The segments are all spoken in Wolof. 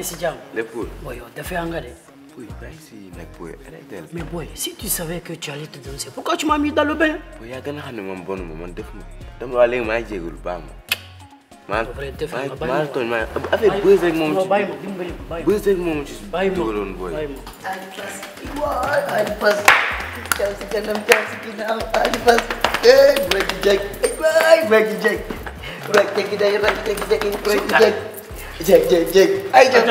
ici, Jam. Les poules. Boy, t'as fait un gars. Oui, bah ici, mec, boy, arrête. Mais boy, si tu savais que tu allais te danser, pourquoi tu m'as mis dans le bain? Boy, y'a gana xamne mom bon mo man def mo. Dama wa légui ma jéggul ba ma. Man ma ton ma affaire buzz rek mom ci. Buzz rek mom ci. Dogalon boy. Ay pas. Ciao si kanam ciao si ginnaaw ay pas. Break jack. Break jack. Break jack day break jack. Jack. Ay jack.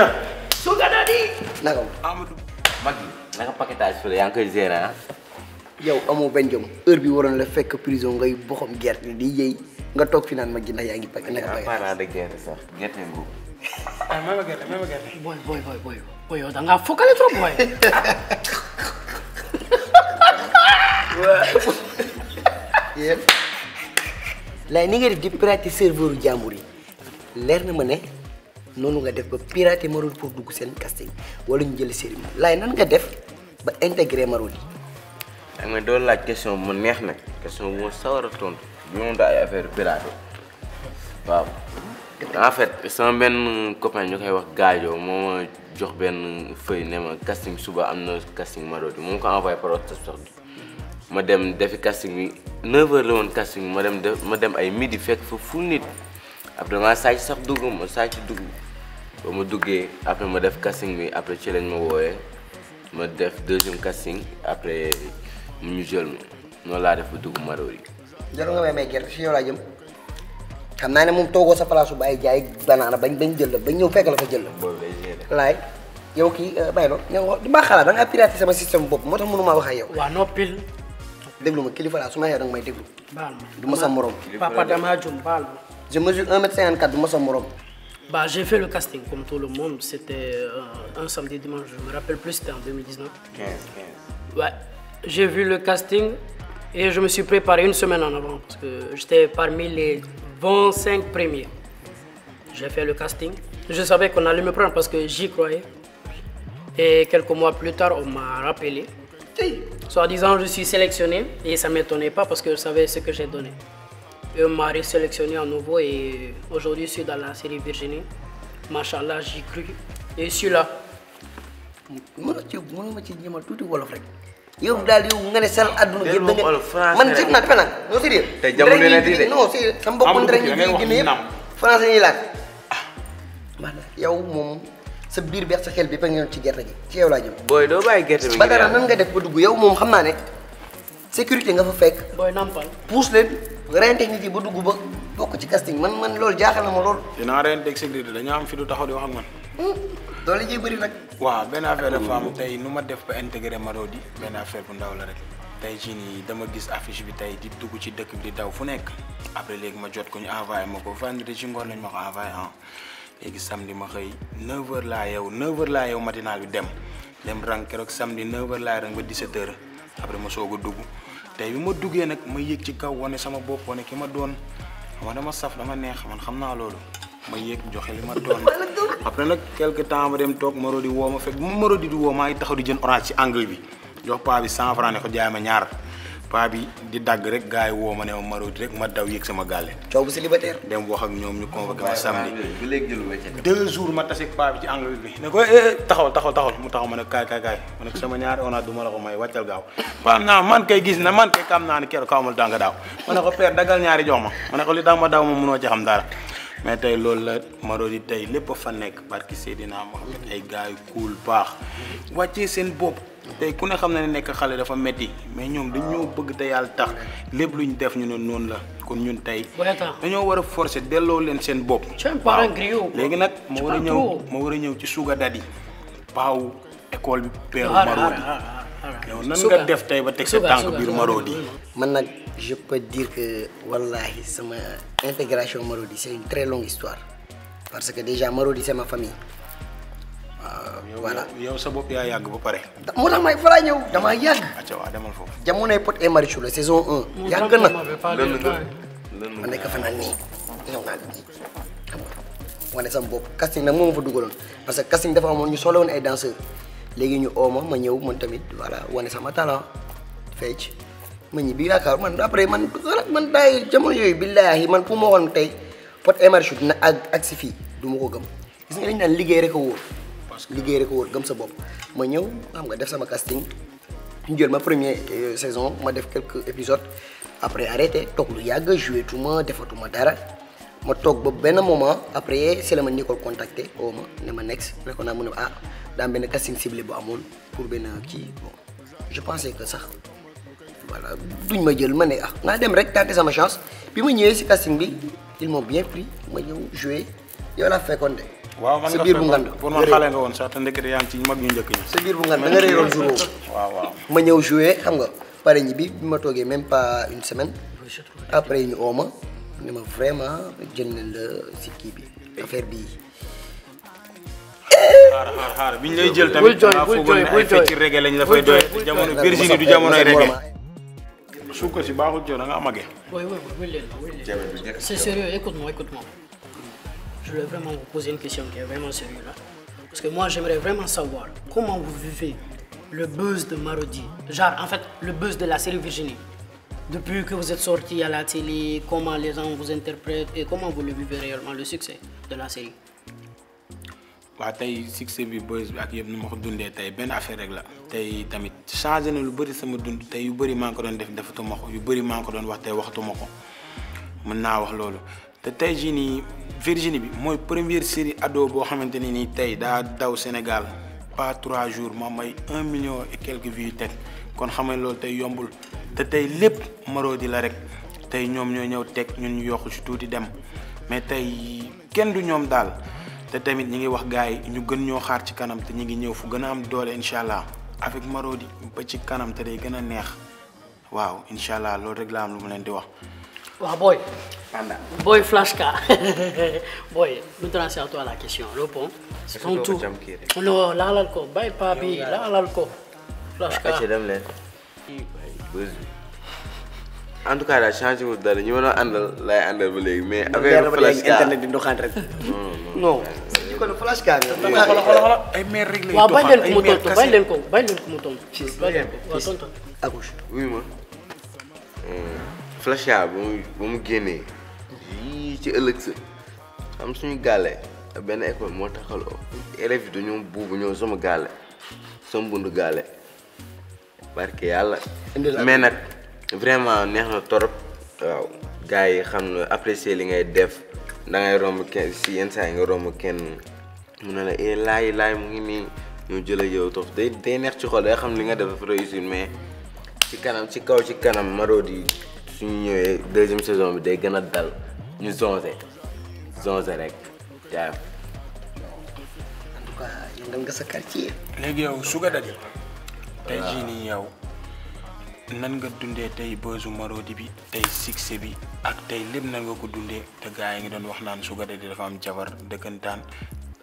Sugar daddy. Naka Amadou. Magi, naka paquetage fele yang koy gérer. yow amoo benn jom heure bi waroon la fekk prison ngay boxam gerte di yëy nga toog fi naan ma ginnaaw yaa ngi pàcc naka pàcc. Parent de guerre sax gerte ngou. Ah, même gerte. Boy, yow da ngaa focale trop boy. yéen lay ni nga def di pirater serveur jàmbur yi leer na ma ne noonu nga def ba pirater Marodi pour dugg seen casting wala ñu jël série lay nan nga def ba intégrer Marodi. Ak ma do laaj question mu neex nak. Question bu sawara tontu. Bi mom da ay affaire piraté. Waaw. En fait, sama ben copain ñu koy wax Gadio moo jox ben feuille ne ma casting suba amna casting Marodi. Mo ko envoyer par WhatsApp. Ma dem defi casting bi 9h la won casting ma dem ay midi fekk fa full nit. Après ma sàcc sax dugg ma sàcc dugg. Ba ma duggé après ma def casting bi après ci lañ ma woyé. Ma def deuxième casting après ñu jël no la def dugg Marodi. Jaro nga may gerte ci yow la jëm. Xam naa ne moom toogoo sa place bu ay jaay banana bañ jël la bañ ñëw fekk la fa jël la. Boobu lay gérer. Laay yow kii bàyyi lo ñoo di ma xalaat da nga pirater sama système bopp moo tax mënuma wax ak yow. Waa noppil. déglu ma kilifa laa su ma xew danga may déglu. Baal ma. Du ma sa morom. Papa dama jum baal ma. Je mesure 1m54 du ma sa morom. Bah, j'ai fait le casting comme tout le monde. C'était un samedi dimanche, je me rappelle plus, c'était en 2019. 15. Ouais, j'ai vu le casting et je me suis préparé une semaine en avant parce que j'étais parmi les 25 premiers. J'ai fait le casting. Je savais qu'on allait me prendre parce que j'y croyais. Et quelques mois plus tard, on m'a rappelé. Soit disant, je suis sélectionné et ça ne m'étonnait pas parce que je savais ce que j'ai donné. Et on m'a résélectionné à nouveau et aujourd'hui je suis dans la série Virginie. Machallah, j'y cru. Et je suis là. mënuma ci ñëmal tuuti wolof rek. yow daal yow nga ne sal àdduna gi da nga man ci nag fena non sérieux. Tey jamono na di de. non c'est sama bopp ndara ñi gën yëpp français ñuy laaj. maanaam yow moom sa biir beex sa xel bi ba ngeen ci gerte gi ci yow laa jëm. Boy doo bàyyi gerte bi. ba dara nan nga def ba dugg yow moom xam naa ne sécurité nga fa fekk. Boy Nampal. pousse leen rente nit yi ba dugg ba bokk ci casting man loolu jaaxal na ma loolu. dinaa rente ak sécurité dañoo am fi du taxaw di wax ak man. doole ji bëri nag. waaw benn affaire dafa am tey nu ma def ba intégré Marodi benn affaire bu ndaw la rek tey jii nii dama gis affiche bi tey di dugg ci dëkk bi di daw fu nekk après léegi ma jot ko ñu envoyé ma ko vendredi ci ngoon lañ ma ko envoyé ah léegi samedi ma xëy 9h laa yeew matinal bi dem rang keroog samedi 9h laa rang ba 17h après ma soog a dugg tey bi ma duggee nag ma yéeg ci kaw wane sama bopp wane ki ma doon ma dama saf dama neex man xam naa loolu ma yéeg joxe li ma doon après nag quelque temps ma dem toog Marodi woo ma fekk bu ma Marodi di woo maa ngi taxaw di jën orange ci angle bi jox paa bi 100 francs ne ko jaay ma ñaar paa bi di dagg rek gars yi woo ma ne ma Marodi rek ma daw yéeg sama gàlle. coow bu célibataire. dem wax ak ñoom ñu convoqué ma samedi. bu léegi jëlu wecc. 2 jours ma tase ak paa bi ci angle bi ne ko taxawal mu taxaw ma ne kaay ma ne ko sama ñaari orange du ma la ko may wàccal gaaw paa naa man kay gis na man kay xam naa ne keroog kaw ma danga daaw ma ne ko père dagal ñaari jox ma ne ko li tax ma daw ma mënoo ci xam dara mais tey loolu la Marodi tey lépp fa nekk barki Seydina Mohamed ay gars yu cool baax wàccee seen bopp tey ku ne xam na ne nekk xale dafa metti mais ñoom dañoo bëgg te yàlla tax lépp lu ñu def ñu ne noonu la kon ñun tey dañoo war a forcer delloo leen seen bopp. léegi nag ma war a ñëw ci Sugar Daddy paaw école bi peeru Marodi yow nan nga def tey ba teg sa tànk biir Marodi. man nag je peux dire que wallahi sama intégration Marodi c'est une très longue histoire parce que déjà Marodi c'est ma famille. voilà yow sa bopp yaa yàgg ba pare. moo tax may fa laa ñëw damaa yàgg. acca waa demal foofu. jamonoy Pod et Marichou la saison 1. yàgg na ma nekk fa naan nii ñëw naa nii xam nga wane sama bopp casting nag moo ma fa dugaloon parce que casting dafa amoon ñu soxla woon ay danseurs léegi ñu oo ma ñëw man tamit voilà wane sama talent fecc ma ñibbi yaakaar man après man daay jamono yooyu billaahi man fu ma waxoon tey Pod et Marichou dina ak si fii du ma ko gëm gis nga dañu naan liggéey rek a wóor liggéey rek wóor gëm sa bopp ma ñëw xam nga def sama casting ñu jël ma première saison ma def quelques épisodes après arrêté toog lu yàgg joué tuma defatuma dara ma toog ba benn moment après c'est la ma Nicole contacté oo ma ne ma next ne ko naa mu ne ah daa am benn casting ciblé bu amoon pour benn kii bon je pensais que sax voilà duñ ma jël ma ne ah naa dem rek tenter sama chance bi ma ñëwee si casting bi ils m'ont bien pris ma ñëw joué yow laa fekkoon de. waaw man nga fekkoon pour man xale nga woon sax te ndekete yaa ngi ci mag ñu njëkk ñi. sa biir bu ngand da nga réeroon jour boobu. waaw. ma ñëw joué xam nga pare ñi bi ma toogee même pas une semaine après ñu oo ma ne ma vraiment jël nañ la si kii bi affaire bi. xaar biñ lay jël tamit da foogoon ne ay fecc reggae lañ la fay doy jamono Virginie du jamonoy reggae. suukar si baaxul jow da nga amagee. Oui. C'est sérieux, écoute-moi. Je voulais vraiment vous poser une question qui est vraiment sérieuse là. Parce que moi j'aimerais vraiment savoir comment vous vivez le buzz de Marodi. Genre en fait le buzz de la série Virginie. Depuis que vous êtes sorti à la télé, comment les gens vous interprètent et comment vous le vivez réellement le succès de la série. waaw tey succès bi buzz bi ak yëpp ni ma ko dundee tey benn affaire rek la tey tamit changé na lu bëri sama dund tey yu bëri maa ngi ko doon def defatuma ko yu bëri maa ngi ko doon wax tey waxatuma ko mën naa wax loolu te tey jii nii Virginie bi mooy première série ado boo xamante ne nii tey daa daw Sénégal pas 3 jours ma may 1 million et quelques vues teg kon xam nga loolu tey yombul te tey lépp Marodi la rek tey ñoom ñoo ñëw teg ñun ñu yokku ci tuuti dem mais tey kenn du ñoom daal. te tamit ñi ngi wax gars yi ñu gën ñoo xaar ci kanam te ñi ngi ñëw fu gën a am doole incha allah avec Marodi ba ci kanam te day gën a neex waaw incha allah loolu rek la am lu mu leen di wax. waaw boy. Boy Flashka. Boy, maintenant c'est à toi la question. Réponds. C'est ton tour. Non, laalal ko bàyyi paa bi laalal ko. Flashka. en tout cas daal changé wu dara ñu mën a àndal lay àndal ba léegi mais affaire Flashka internet di ndoxaan rek. non kon Flashka nga. xoolal ay maire rek lay waaw doxal bàyyi leen ko mu tontu bàyyi leen ko mu tontu. bàyyi leen ko waaw tontu. à gauche. oui ma Flashka ba mu génnee yii ci ëllëg sa am suñu gàlle benn école moo taxaloo élèves yi dañoo buubu ñëw sama gàlle sama bundu gàlle barke yàlla mais nag vraiment neex na torop waaw gars yi xam na apprécier li ngay def da ngay romb kenn si yenn saa yi nga romb kenn mu ne la laay mu ngi nii ñoo jël ak yow tof day neex ci xol day xam li nga def dafa réussir mais ci kanam ci kaw ci kanam Marodi suñu ñëwee deuxième saison bi day gën a dal ñu zonze rek jaay. en tout cas yëngal nga sa quartier. léegi yow Sugar Daddy tey jii nii yow nan nga dundee tey buzzu Marodi bi tey succès bi ak tey lépp nan nga ko dundee te gars yi ngi doon wax naan Sugar Daddy dafa am jabar dëkkantaan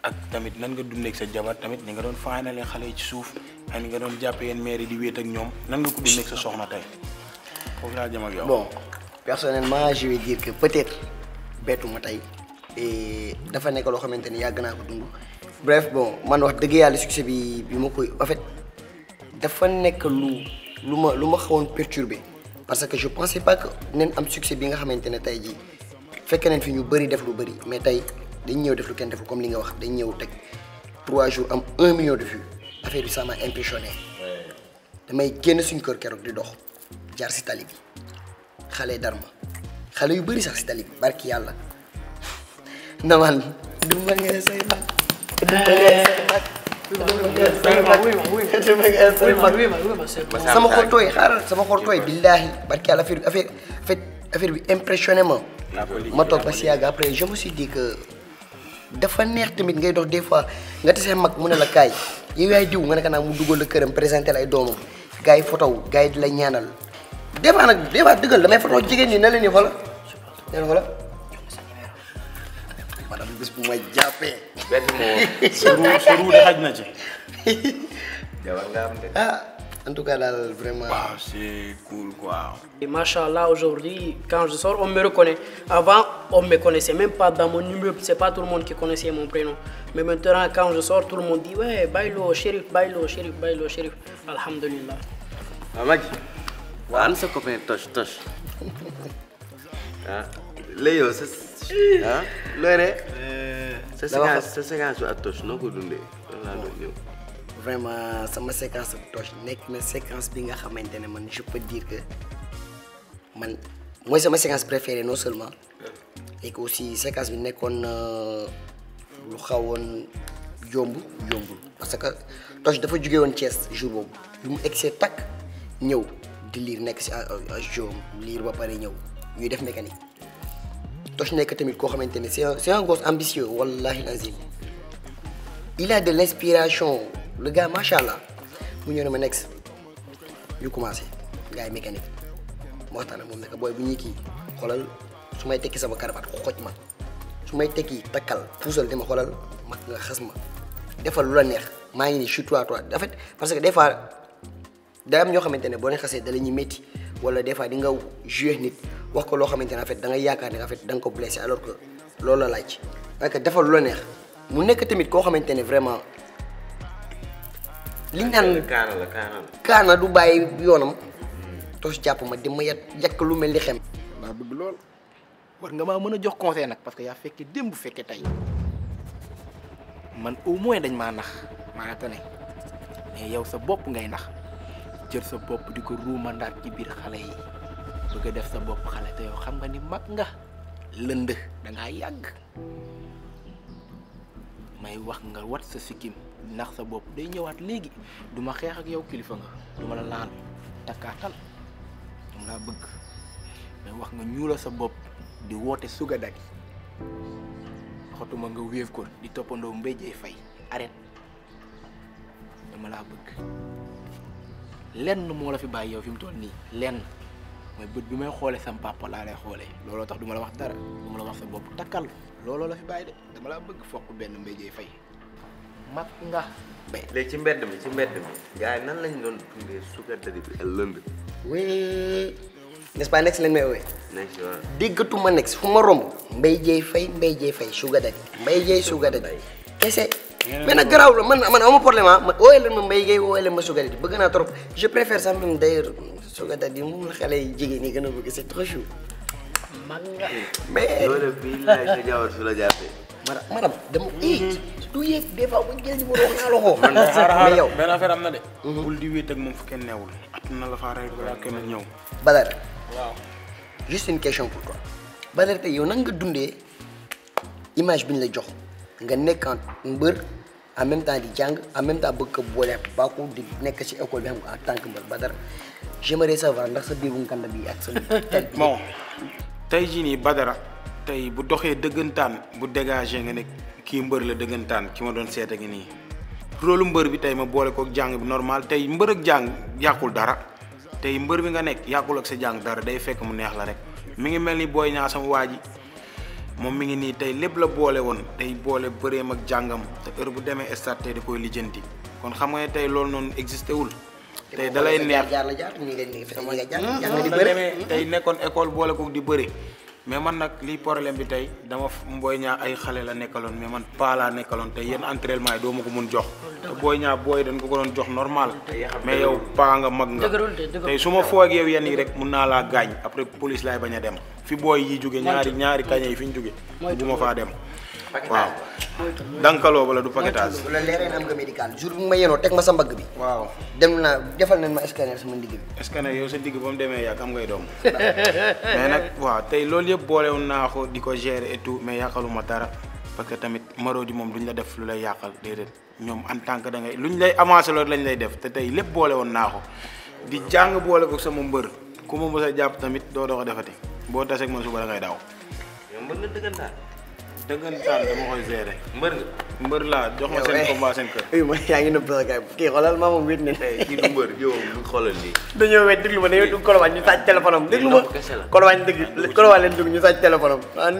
ak tamit nan nga dundee ak sa jabar tamit ni nga doon faanale xale yi ci suuf ak ni nga doon jàppee yeen maire di wéet ak ñoom nan nga ko dundee ak sa soxna tey foofu laa jëm ak yow. bon personnellement je vais dire que peut-être bettu ma tey et dafa nekk loo xamante ni yàgg naa ko dund bref bon man wax dëgg yàlla succès bi ma koy en fait dafa nekk lu ma xawoon perturbé parce que je pensais pas que nen am succès bi nga xamante ne tey jii fekk nañ fi ñu bëri def lu bëri mais tey dañ ñëw def lu kenn deful comme li nga wax dañ ñëw teg 3 jours am 1 million de vues affaire bi ça m'a impressionné damay génn suñ kër keroog di dox jaar si tali bi xale darma xale yu bëri sax si tali bi barki yàlla naman du ma ngee say nag sama xol tooy xaaral sama xol tooy billaahi barki yàlla affaire bi impressionné ma toog ba si yàgg après je me suis dit que dafa neex tamit ngay dox des fois nga tasee mag mu ne la kaay yow yaay diw nga ne ka naa mu dugal la këram présenté la ay doomam gars yi photo gars yi di lay ñaanal des fois nag des fois dëggal damay photo jigéen ñi ne leen ni xoola nee na xoola madame bés bu may jàppee bett moo sa ruu de xaj na ci. jabar nga am de. ah en tout cas daal vraiment. waaw c'est cool quoi. Et machallah, aujourd'hui, quand je sors, on me reconnaît. Avant, on ne me connaissait même pas dans mon numéro. C'est pas tout le monde qui connaissait mon prénom. Mais maintenant, quand je sors, tout le monde dit ouais, Bailo, Chérif, Bailo, Chérif, Bailo, Chérif. Alhamdulillah. Mamadji. waaw an sa copain Toch ah léegi yow looy de sa séquence ak Toch noo ko dundee laa doon ñëw vraiment sama séquence ak Toch nekk na séquence bi nga xamante ne man je peux dire que man mooy sama séquence préférée non seulement et que aussi séquence bi nekkoon lu xawoon yombul parce que Toch dafa jóge woon Thiès jour boobu lu mu egsee takk ñëw di liir nekk si jour liir ba pare ñëw ñuy def mécanique Toch nekk tamit koo xamante ne c'est un gosse ambitieux wallahi lazim il a de l'inspiration le gars macha allah mu ñëw ne ma nekk ñu commencé gars yi mécanique moo tax nag moom nag booy bu ñuy kii xoolal su may tekki sama karabaat xoj ma su may tekki takkal puusal dama xoolal mag nga xas ma defal lu la neex maa ngi nii surtout à toi en fait parce que des fois day am ñoo xamante ne boo leen xasee da la ñuy métti wala des fois di nga jouer nit wax ko loo xamante ne en fait da nga yaakaar ne en fait da nga ko blessé alors que loolu la laaj parce que defal lu la neex mu nekk tamit koo xamante ne vraiment liñ naan kaana du bàyyi yoonam Toch jàpp ma di ma yàq lu mel ni xem. maa bëgg lool war nga maa mën a jox conseil nag parce que yaa fekkee démb fekkee tey man au moins dañ maa nax maa tane mais yow sa bopp ngay nax jël sa bopp di ko ruumandaat ci biir xale yi bëgg a def sa bopp xale te yow xam nga ni mag nga lënd da ngaa yàgg may wax nga wat sa sikkim ndax sa bopp day ñëwaat léegi du ma xeex ak yow kilifa nga du ma la laal takkaatal moom laa bëgg mais wax nga ñuula sa bopp di woote suga dagi xotuma nga wéef ko di toppandoo mbéjee fay arrête dama laa bëgg lenn moo la fi bàyyi yow fi mu toll nii lenn mooy bët bi may xoolee sam papa laa lay xoolee looloo tax du ma la wax dara du ma la wax sa bopp takkal looloo la fi bàyyi de dama laa bëgg fokk benn mbéjee fay mag nga léegi ci mbedd mi gars yi nan lañ doon dundee suga dadi bi lënd oui n'est-ce pas next leen may woowee. next waaw. déggatuma next fu ma romb mbay jeey fay suga dadi mbay jeey suga dadi kese. mais nag garaaw la man ama problème ah ma ooyee leen ma mbay jeey ooyee leen ma suga dadi bëgg naa trop je préfère ça même d'ailleurs suga dadi moom la xale yi jigéen ñi gën a bëgg c'est trop chou. mag nga. mais loolu bii laay sa jawar su la jàppee. madame dama du yéeg des fois bu jël numéro wax naa la ko. mais yow benn affaire am na de. bul di wéet ak moom fu kenn neewul. at na la faa rey balaa kenn ñëw. Badara. waaw. juste une question pour toi Badara tey yow nan nga dundee image bi ñu la jox nga nekk mbër en même temps di jàng en même temps bëgg ko boole baaku di nekk ci école bi xam nga en tant que mbër Badara j'aimerais savoir ndax sa biir bu nganda bi ak sa tel bi. bon tey jii nii Badara tey bu doxee dëggantaan bu dégagé nga ne kii mbër la dëggantaan ki ma doon seeta ngi nii rôle mbër bi tey ma boole ko jàng bi normal tey mbër ak jàng yàqul dara. tey mbër bi nga nekk yàqul ak sa jàng dara day fekk mu neex la rek mi ngi mel ni Boy Niang sama waa ji moom mi ngi nii tey lépp la boole woon day boole bëreem ak jàngam te heure bu demee stade tey da koy lijjanti kon xam nga ne tey loolu noonu existé wul. tey da lay neex tey nekkoon école boole ko di bëri mais man nag lii problème bi tey dama Boy Niang ay xale la nekkaloon mais man paa laa nekkaloon tey yenn entraînement yi doo ma ko mun jox te Boy Niang booy dañ ko doon jox normal mais yow paa nga mag nga tey su ma foog yow yenn yi rek mun naa laa gaañ après police laay bañ a dem fi booy yi jóge ñaari kañe yi fi ñu jóge bu ma faa dem waaw dankaloo bala du paquetage bu la leeree am nga médical jour bu ma yenoo teg ma sa mbagg bi waaw dem naa defal nañ ma scanner sama ndigg bi scanner yow sa ndigg ba mu demee yàgg am ngay doom mais nag waaw tey loolu yëpp boolewoon naa ko di ko gérer et tout mais yàqaluma dara parce que tamit Marodi moom duñ la def lu lay yàqal déedéet ñoom en tant que da ngay luñ lay avancé loolu lañ lay def te tey lépp boole woon naa ko di jàng boole ko sama mbër ku ma mës a jàpp tamit doo ko defati boo taseeg man suba da ngay daw. yow mbër nga dëggantaan. dëggantaan dama koy gérer. mbër nga. mbër laa jox ma seen combat seen kër. oui man yaa ngi nëbb sa kay kii xoolal maa moom wét ne. kii du mbër yow mu xoolal lii. dañoo wét déglu ma dañoo dugg Colobane ñu sàcc téléphone am déglu ma Colobane dëgg Colobane leen dugg ñu sàcc téléphone am an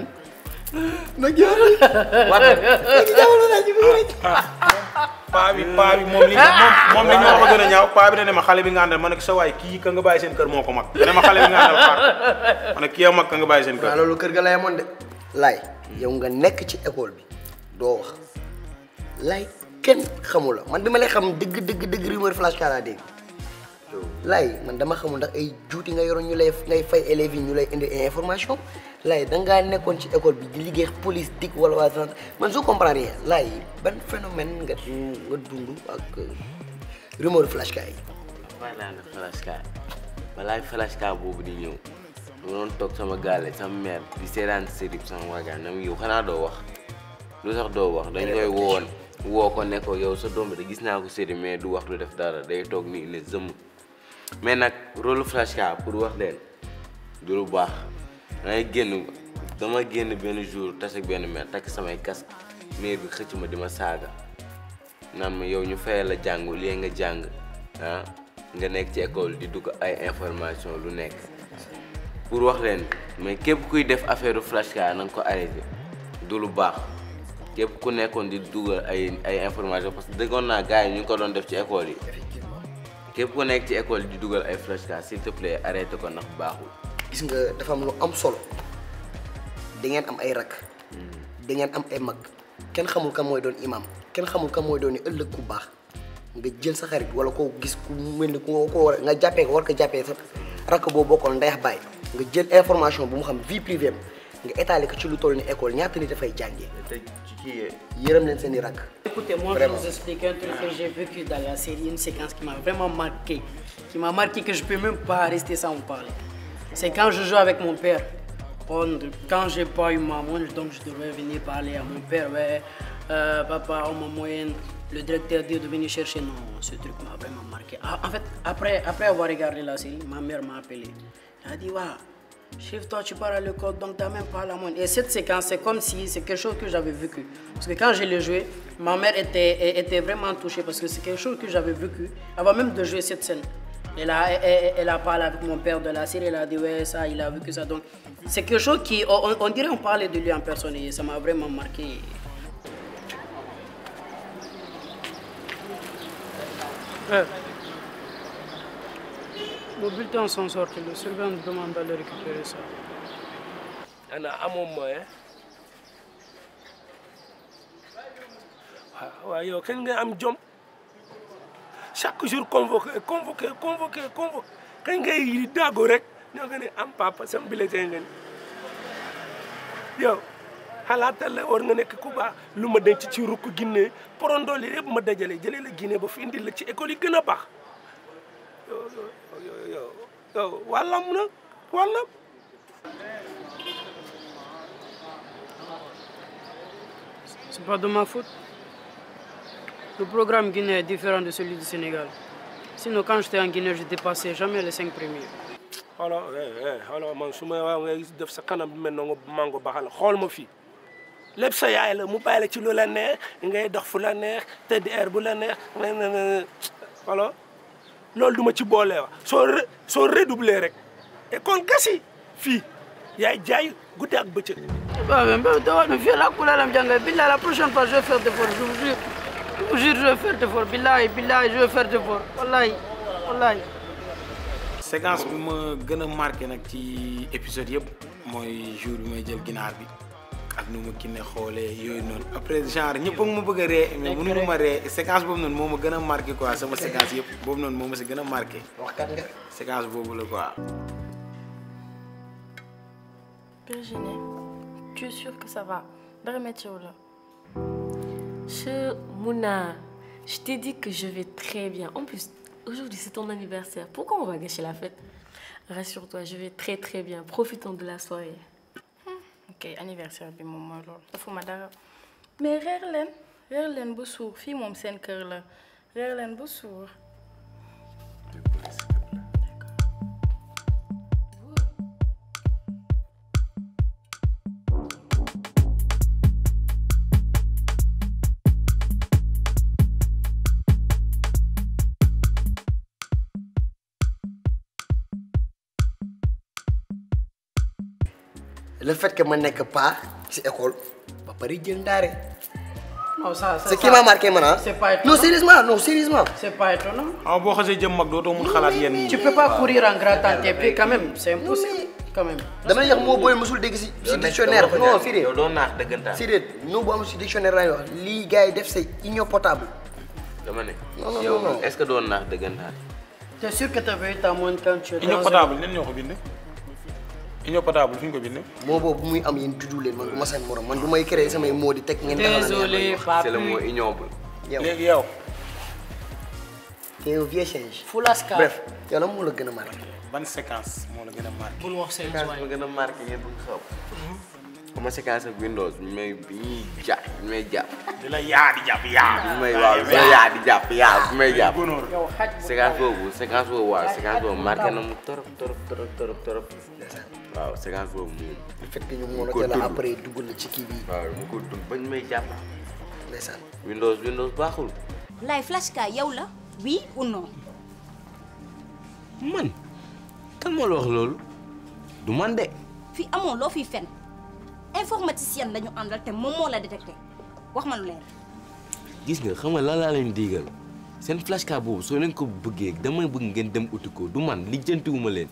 nag yow paa bi moom li ma wax gën a ñaaw paa bi da ne ma xale bi nga àndal ma ne ko sa waay kii ka nga bàyyi seen kër moo ko mag da ne ma xale bi nga àndal xaar ma ne kii a mag ka nga bàyyi seen kër. waaw loolu kër ga la yemoon de laay yow nga nekk ci école bi doo wax laay kenn xamula man bi ma lay xam dëgg rumeur flash kaa laa dégg laay man dama xamul ndax ay juuti nga yoroon ñu lay ngay fay élèves yi ñu lay indi information laay dangaa nekkoon ci école bi di liggéey police dik wala waa man je comprends rien laay ban phénomène nga dund ak rumeur flashka yi. voilà na flashka balaa flashka boobu di ñëw ma doon toog sama gaale sama mère di seetaan série sama waagaan na mu yow xanaa doo wax lu sax doo wax dañ koy woo ko ne ko yow sa doom bi de gis naa ko série mais du wax du def dara day toog nii ne zëmm mais nag rôle flashka pour wax leen du lu baax dama génn benn jour tase ak benn mère takk samay casque mère bi xëcc ma di ma saaga naan ma yow ñu fayal la jàngu lii nga jàng nga nekk ci école di dugg ay information lu nekk pour wax leen mais képp kuy def affaire flashka na nga ko arrêté du lu baax képp ku nekkoon di dugal ay information parce que déggoon naa gars yi ñu ngi ko doon def ci école yi képp ku nekk ci école di dugal ay flashka s'il te plaît arrêté ko ndax baaxul. gis nga dafa am lu am solo da ngeen am ay rak da ngeen am ay mag kenn xamul kan mooy doon imam kenn xamul kan mooy doon ni ëllëg ku baax nga jël sa xarit wala koo gis ku mel ni ku ko war nga jàppee ko war ko jàppee sa rakk boo bokkoon ndeex bàyyi nga jël information bu mu xam vie privée nga étaler ko ci lu toll ni école ñaata nit dafay jàngee. yërëm leen seen i rakk. Écoutez, moi je vais vous expliquer un truc que j'ai vécu dans la série, une séquence qui m'a vraiment marqué, que je peux même pas rester sans vous parler. C'est quand je joue avec mon père. Quand j'ai pas eu maman, donc je devrais venir parler à mon père. Ouais, papa, on m'a moyenne. Le directeur dit de venir chercher. Non, ce truc m'a vraiment marqué. En fait, après avoir regardé la série, ma mère m'a appelé. Elle a dit, ouais, chef, toi tu pars à l'école, donc t'as même pas la moyenne. Et cette séquence, c'est comme si c'est quelque chose que j'avais vécu. Parce que quand je l'ai joué, ma mère était vraiment touchée parce que c'est quelque chose que j'avais vécu avant même de jouer cette scène. Elle a parlé avec mon père de la série, elle a dit ouais ça, il a vécu ça. Donc c'est quelque chose qui, on dirait on parlait de lui en personne et ça m'a vraiment marqué. Le bulletin sont sortis, le surveillant demande d'aller récupérer ça. Ana amoo moyen waaw yow kañ nga am jom chaque jour convoqué kañ ngay daago rek ñoo nga ne am papa sam bulletin nga ni yow xalaatal la war nga nekk ku baax lu ma denc ci rukk Guinée porondool yi yëpp ma dajale jëlee la Guinée ba fi indi la ci école yi gën a baax yow wàllam na wàllam. C'est pas de ma faute. Le programme guinéen est différent de celui du Sénégal. Sinon, quand j'étais en Guinée, je dépassais jamais les 5 premiers. Alors, man su ma waaw ngay def sa kanam bi mel na nga mango baxal xool ma fii lépp sa yaay la mu bàyyi la ci lu la neex ngay dox fu la neex tëdd air bu la neex alors loolu duma ci boole wax soo redoubler rek et kon gasi fii yaay jaay guddi ak bëccëg. La prochaine fois, je vais faire d'efforts, je vous jure. Je vous jure, je vais faire d'efforts. Billahi, je vais faire d'efforts. Wallahi. séquence bi ma gën a marqué nag ci épisode yëpp mooy jour bi may jël ginaar bi ak nu ma kinne xoolee yooyu noonu après genre ñëpp ma bëgg a ree mais mënu ma ree séquence boobu noonu moo ma gën a marqué quoi sama séquence yëpp boobu noonu moo ma si gën a marqué séquence boobu la quoi. Virginie, tu es sûre que ça va? Mouna, je t'ai dit que je vais très bien. En plus, aujourd'hui c'est ton anniversaire. Pourquoi on va gâcher la fête? Rassure-toi, je vais très très bien. Profitons de la soirée. Ok, anniversaire bi moom mooy loolu dafuma dara mais reer leen ba suur fii moom seen kër la reer leen ba suur. Le fait que je ne sois pas à l'école, je ne vais pas dire. Non, ça. C'est qui m'a marqué maintenant. C'est pas étonnant. Non, sérieusement. C'est pas étonnant. Ah, bon, je dis que tu peux pas courir en grattant tes pieds quand même, c'est impossible. Quand même. Dama wax mo boy musul dégg ci dictionnaire. Non, Fidé. yow do naax deugantaan. Fidé, no bu am ci dictionnaire lay wax. Li gaay def c'est igno potable. Dama ne. Non. yow est-ce que do naax deugantaan? T'es sûr que t'avais eu ta montre quand tu étais Union potable nen ñoo ko bind. Union potable fu ñu ko bind. moo boobu bu muy am yéen tudd leen man du ma seen morom man du may créer samay mots di teg ngeen. Désolé, papi. C'est le mot ignoble. yow léegi yow. t'es un vieux singe. Fulaska. bref yow la moo la gën a marqué. ban séquence moo la gën a marqué. bul wax seen séquence ma gën a marqué ngeen bëgg xam. Comment séquence ak Windows bi ñuy jàpp bi may jàpp. di la yaa di jàpp yaa. bi may waaw bi may yaa di jàpp yaa bi may jàpp. yow xaj bu séquence boobu waaw séquence boobu marqué na mu torop. waaw séquence boobu moom. le fait que ñu monté la après dugg la ci kii bi. waaw mu ko dund bañ may jàpp. ndeysaan. Windows baaxul. Laye Flashka yow la oui ou non. man kan moo la wax loolu du man de. fii amoo loo fiy fen informaticienne la ñu àndal te moom moo la détecté wax ma lu leer. gis nga xam nga lan laa leen digal seen flashcard boobu soo leen ko bëggee damay bëgg ngeen dem uti ko du man lijjantiwuma leen.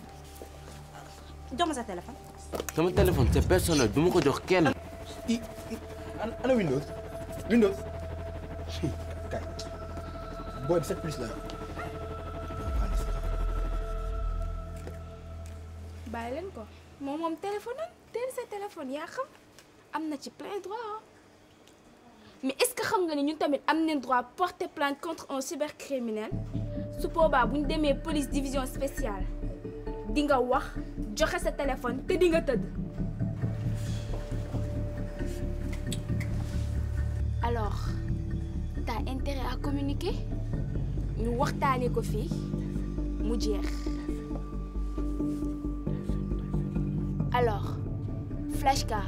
jox ma sa téléphone. sama téléphone c'est personnel du ma ko jox kenn. ana Windows Windows kay booy bi 7 plus la. bàyyi leen ko moom téléphone am teel sa téléphone yaa xam am na ci plein droit mais est-ce que xam nga ni ñun tamit am nañ droit porter plainte contre un cybercriminel su boobaa bu ñu demee police division spéciale di nga wax joxe sa téléphone te di nga tëdd. alors t'as intérêt à communiquer ñu waxtaanee ko fii mu jeex. Alors, Flashka,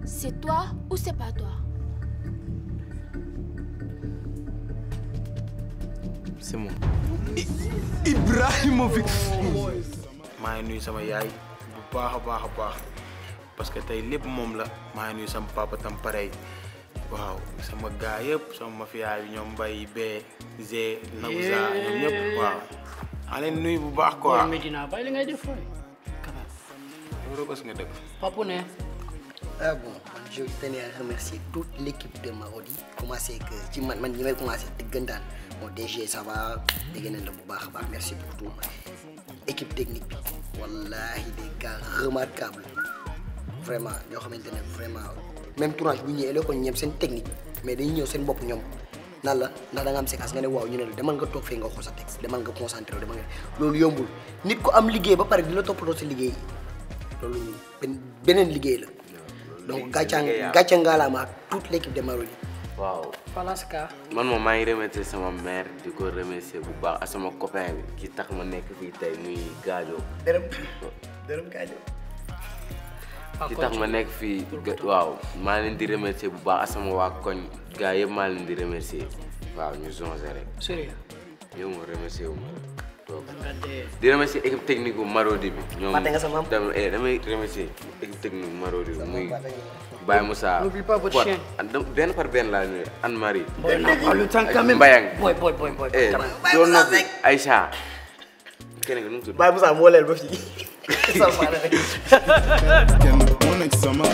c'est toi ou c'est pas toi? C'est moi. Ibrahimovic. maa ngi nuyu sama yaay bu baax a baax parce que tey lépp moom la maa ngi nuyu sama papa tam pareil waaw sama gars yëpp sama mafia yi ñoom Mbaye Bee Zé Nabouza ñoom ñëpp waaw. maa leen nuyu bu baax quoi. Medina bàyyi li ngay def fooy. Rebeuss nga dëkk. Papounet. Ah bon, je tenais à remercier toute l'équipe de Marodi. Commencer que ci man ñi may commencer dëggantaan bon DG ça va dégg nañ la bu baax a baax merci pour tout équipe technique bi wallahi des gars remarquables vraiment ñoo xamante ne vraiment même tournage bu ñëwee la ko ñeem seen technique mais dañuy ñëw seen bopp ñoom nan la ndax da nga am séquence nga ne waaw ñu ne la demal nga toog fee nga xool sa texte demal nga concentré demal nga loolu yombul nit ko am liggéey ba pare di la toppatoo sa liggéey loolu beneen liggéey la donc gàcce ngaalaama ak toute l'équipe de Marodi. waaw. Falaska. man moom maa ngi remercier sama mère di ko remercier bu baax ak sama copain bi ki tax ma nekk fii tey muy Gaajo. dërëm Gaajo. ki tax ma nekk fii waaw maa leen di remercier bu baax ak sama waa koñ gars yëpp maa leen di remercier waaw ñu zonge rek. Sérieux. yow ma remercier wu ma di remercier équipe technique bu Marodi bi. ñoom damay remercier équipe technique bu Marodi bi muy Baye Moussa. N'oublie pas votre chien. benn par benn laa nuyu Anne-Marie. le temps quand même. Mbayang. boy. doon na fi Aïcha. keneen nga nu mu tudd. Baye Moussa moo leel ba fii. Kenn moo nekk sama